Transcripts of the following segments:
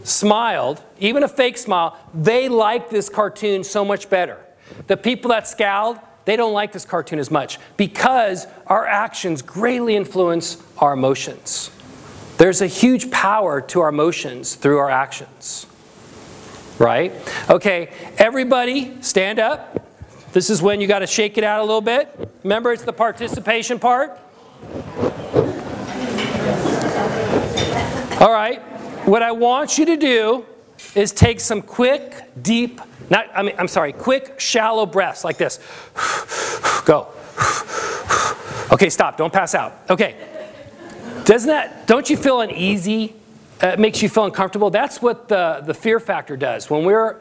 smiled, even a fake smile, they like this cartoon so much better. The people that scowled, they don't like this cartoon as much because our actions greatly influence our emotions. There's a huge power to our emotions through our actions. Right? Okay, everybody stand up. This is when you got to shake it out a little bit. Remember, it's the participation part. All right. What I want you to do is take some quick, deep, quick, shallow breaths like this. Go. Okay, stop. Don't pass out. Okay. Don't you feel uneasy? It makes you feel uncomfortable? That's what the fear factor does. When we're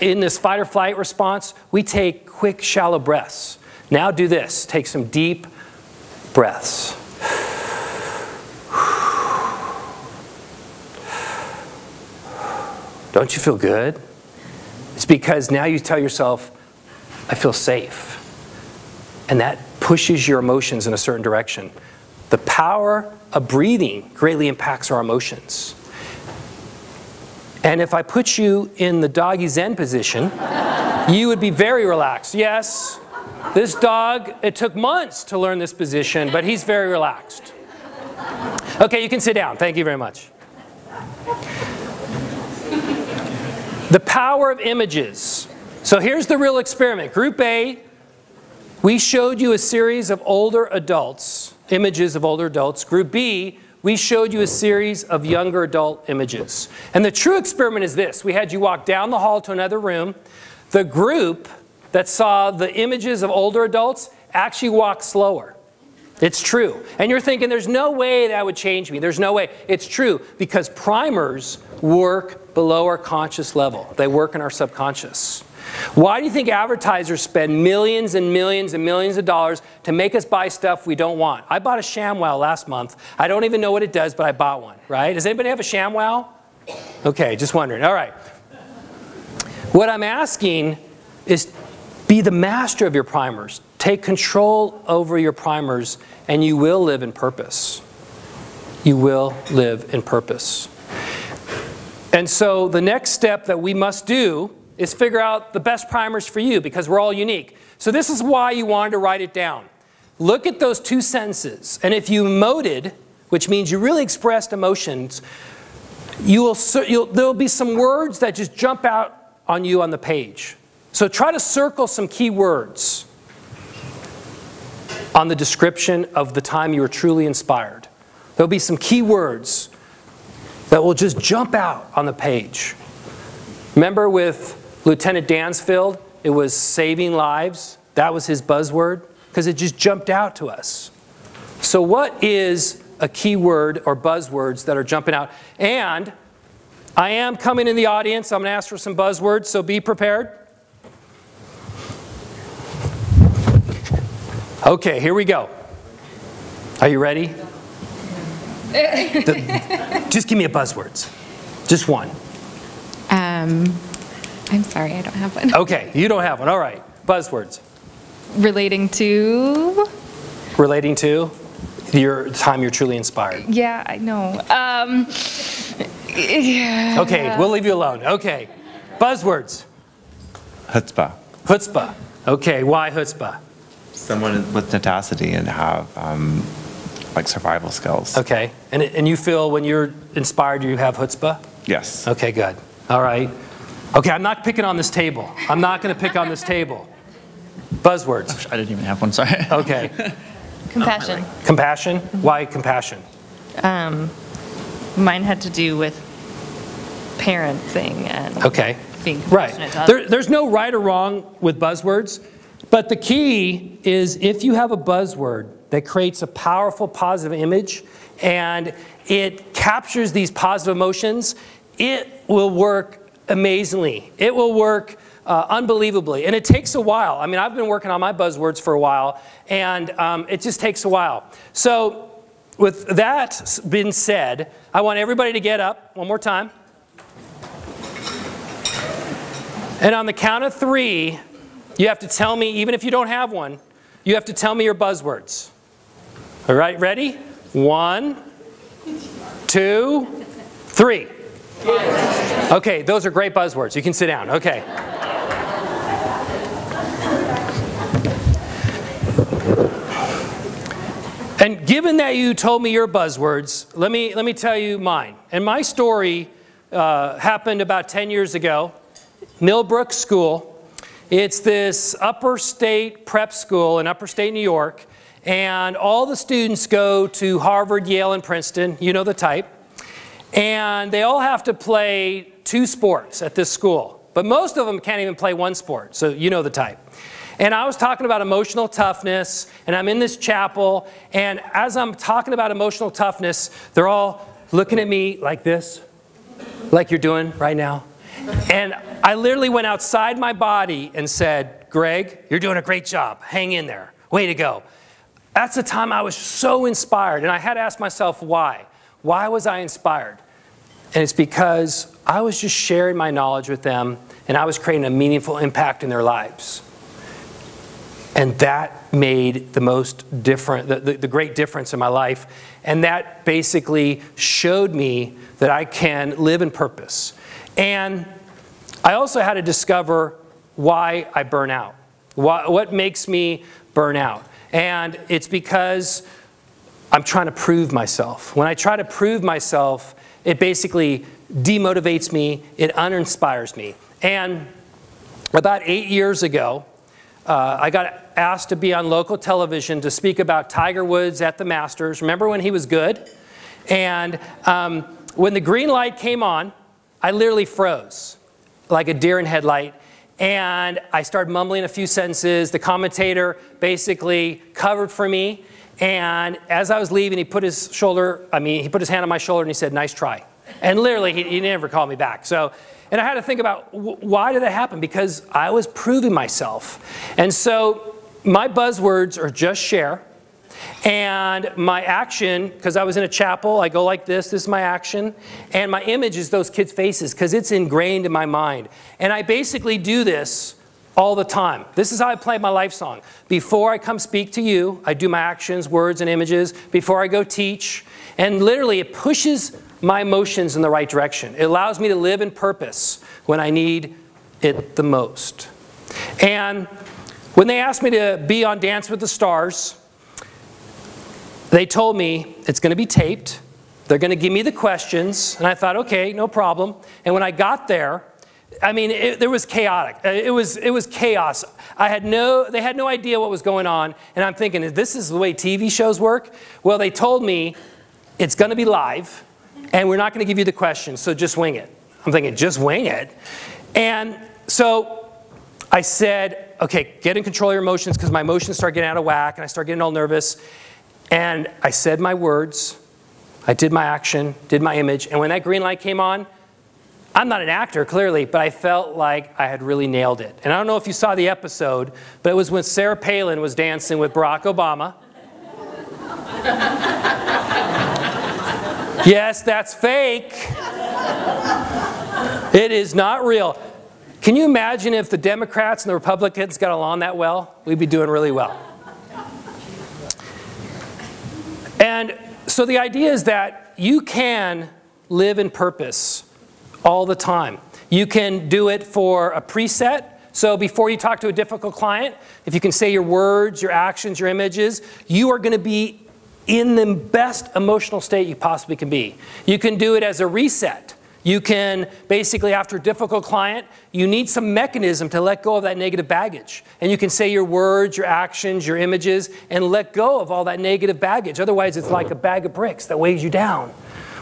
in this fight or flight response, we take quick, shallow breaths. Now do this. Take some deep breaths. Don't you feel good? It's because now you tell yourself, I feel safe. And that pushes your emotions in a certain direction. The power of breathing greatly impacts our emotions. And if I put you in the doggy Zen position, you would be very relaxed. Yes, this dog, it took months to learn this position, but he's very relaxed. Okay, you can sit down. Thank you very much. The power of images. So here's the real experiment. Group A, we showed you a series of older adults, images of older adults. Group B, we showed you a series of younger adult images. And the true experiment is this. We had you walk down the hall to another room. The group that saw the images of older adults actually walked slower. It's true. And you're thinking, there's no way that would change me. There's no way. It's true because primers work below our conscious level. They work in our subconscious. Why do you think advertisers spend millions and millions and millions of dollars to make us buy stuff we don't want? I bought a ShamWow last month. I don't even know what it does, but I bought one, right? Does anybody have a ShamWow? Okay, just wondering. All right. What I'm asking is be the master of your primers. Take control over your primers, and you will live in purpose. You will live in purpose. And so the next step that we must do is figure out the best primers for you because we're all unique. So this is why you wanted to write it down. Look at those two sentences. And if you emoted, which means you really expressed emotions, there'll be some words that just jump out on you on the page. So try to circle some key words on the description of the time you were truly inspired. There'll be some key words that will just jump out on the page. Remember with Lieutenant Dansfield, it was saving lives. That was his buzzword because it just jumped out to us. So what is a key word or buzzwords that are jumping out? And I am coming in the audience. I'm going to ask for some buzzwords, so be prepared. Okay, here we go. Are you ready? Just give me a buzzwords. Just one. I'm sorry, I don't have one. Okay, you don't have one. All right. Buzzwords. Relating to? Relating to your time you're truly inspired. Yeah, I know. Yeah. Okay, we'll leave you alone. Okay. Buzzwords. Chutzpah. Chutzpah. Okay, why chutzpah? Someone with tenacity and have like survival skills. Okay, and you feel when you're inspired you have chutzpah? Yes. Okay, good. All right. Okay, I'm not picking on this table. I'm not going to pick on this table. Buzzwords. I didn't even have one, sorry. Okay. Compassion. Compassion? Why compassion? Mine had to do with parenting and being compassionate. Right. There's no right or wrong with buzzwords, but the key is if you have a buzzword that creates a powerful positive image and it captures these positive emotions, it will work amazingly. It will work unbelievably. And it takes a while. I mean, I've been working on my buzzwords for a while, and it just takes a while. So with that being said, I want everybody to get up one more time. And on the count of 3, you have to tell me, even if you don't have one, you have to tell me your buzzwords. All right, ready? 1, 2, 3. Okay, those are great buzzwords. You can sit down. Okay. And given that you told me your buzzwords, let me tell you mine. And my story happened about 10 years ago. Millbrook School. It's this upper state prep school in upper state New York. And all the students go to Harvard, Yale, and Princeton. You know the type. And they all have to play 2 sports at this school. But most of them can't even play 1 sport. So you know the type. And I was talking about emotional toughness, and I'm in this chapel, and as I'm talking about emotional toughness, they're all looking at me like this, like you're doing right now. And I literally went outside my body and said, Greg, you're doing a great job. Hang in there. Way to go. That's the time I was so inspired, and I had to ask myself why. Why was I inspired? And it's because I was just sharing my knowledge with them, and I was creating a meaningful impact in their lives. And that made the most different, the great difference in my life. And that basically showed me that I can live in purpose. And I also had to discover why I burn out. What makes me burn out? And it's because I'm trying to prove myself. When I try to prove myself, it basically demotivates me, it uninspires me. And about 8 years ago, I got asked to be on local television to speak about Tiger Woods at the Masters. Remember when he was good? And when the green light came on, I literally froze like a deer in headlight. And I started mumbling a few sentences. The commentator basically covered for me. And as I was leaving, he put his hand on my shoulder and he said, nice try. And literally, he never called me back. And I had to think about, why did that happen? Because I was proving myself. And so my buzzwords are just share. And my action, because I was in a chapel, I go like this is my action. And my image is those kids' faces, because it's ingrained in my mind. And I basically do this all the time. This is how I play my life song. Before I come speak to you, I do my actions, words, and images. Before I go teach. And literally, it pushes my emotions in the right direction. It allows me to live in purpose when I need it the most. And when they asked me to be on Dance with the Stars, they told me it's going to be taped. They're going to give me the questions. And I thought, okay, no problem. And when I got there, I mean, it was chaotic. It was chaos. They had no idea what was going on. And I'm thinking, this is the way TV shows work? Well, they told me it's going to be live. And we're not going to give you the questions, so just wing it. I'm thinking, just wing it? And so I said, okay, get in control of your emotions, because my emotions start getting out of whack, and I start getting all nervous. And I said my words, I did my action, did my image, and when that green light came on, I'm not an actor, clearly, but I felt like I had really nailed it. And I don't know if you saw the episode, but it was when Sarah Palin was dancing with Barack Obama. Yes, that's fake. It is not real. Can you imagine if the Democrats and the Republicans got along that well? We'd be doing really well. And so the idea is that you can live in purpose all the time. You can do it for a preset. So before you talk to a difficult client, if you can say your words, your actions, your images, you are going to be in the best emotional state you possibly can be. You can do it as a reset. You can basically, after a difficult client, you need some mechanism to let go of that negative baggage. And you can say your words, your actions, your images, and let go of all that negative baggage. Otherwise, it's like a bag of bricks that weighs you down.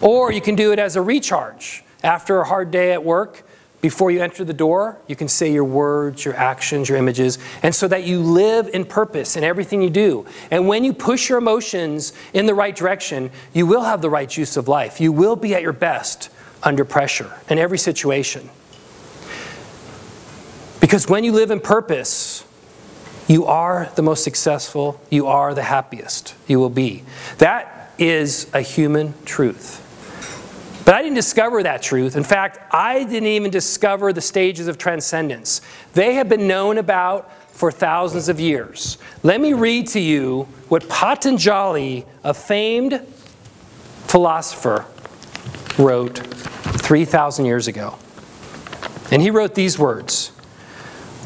Or you can do it as a recharge. After a hard day at work, before you enter the door, you can say your words, your actions, your images, and so that you live in purpose in everything you do. And when you push your emotions in the right direction, you will have the right juice of life. You will be at your best under pressure in every situation. Because when you live in purpose, you are the most successful, you are the happiest you will be. That is a human truth. But I didn't discover that truth. In fact, I didn't even discover the stages of transcendence. They have been known about for thousands of years. Let me read to you what Patanjali, a famed philosopher, wrote 3,000 years ago. And he wrote these words: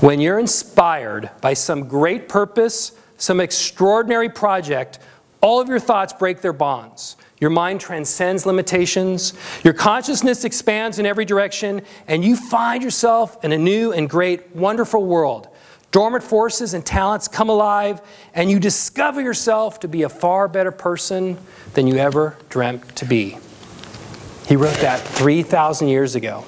when you're inspired by some great purpose, some extraordinary project, all of your thoughts break their bonds. Your mind transcends limitations. Your consciousness expands in every direction, and you find yourself in a new and great, wonderful world. Dormant forces and talents come alive, and you discover yourself to be a far better person than you ever dreamt to be. He wrote that 3,000 years ago.